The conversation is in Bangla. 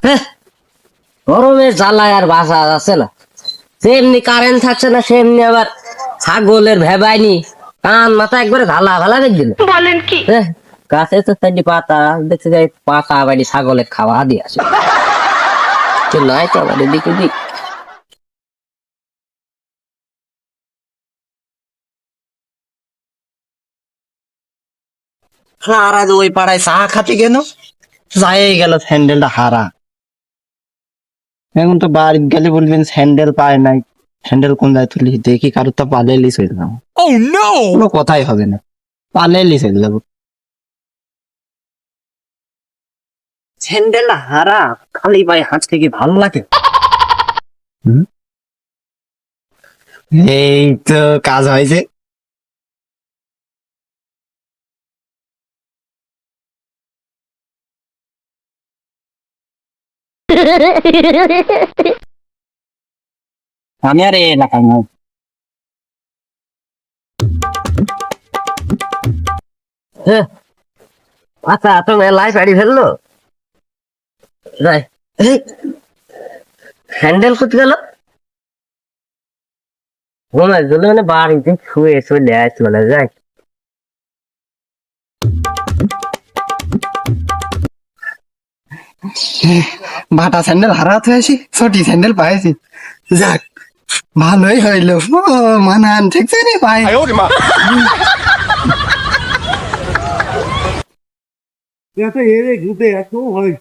হ্যাঁ, গরমের জ্বালায় আর বাসা আছে না, সেমনি কারেন্ট থাকছে না, সেমনি আবার ছাগলের ভেবাইনি কান মাথা একবারে ঘালা ঘালা রেখে দিল। বলেন কি? হ্যাঁ, গাছে তো চারটি পাতা দেখতে যাই, পাতা বাড়ি ছাগলের খাওয়া দিয়ে আসে, নাই তো আবার এদিকে দিক। হারা যে ওই পাড়ায় চা খাতে গেল, যাই গেল স্যান্ডেলটা হারা। এখন তো বাড়ি গেলে বলবেন স্যান্ডেল পায় নাই, স্যান্ডেল কোন যায় তুলি দেখি, কারোর তো পালেলি চলে যাবো। কোনো কথাই হবে না, পালেলি চলে যাবো। স্যান্ডেলটা হারা, খালি পায়ে হাঁটতে কি ভালো লাগে? এই তো কাজ হয়েছে। আমি আর এই এলাকায় নয়। হ্যাঁ, পাতা তো মেলায় পাড়ি ফেললো, যাই হ্যান্ডেল করতে গেল, ঘুমাই গেল মানে বাড়িতে শুয়ে চলে চলে যায়। ভাটা স্যান্ডেল হারাতে আসি, ছোটি স্যান্ডেল পাইছি, যাক ভালোই হইলো। মানান ঠিক রে ভাই। এত এরে ঘুরতে এত হয়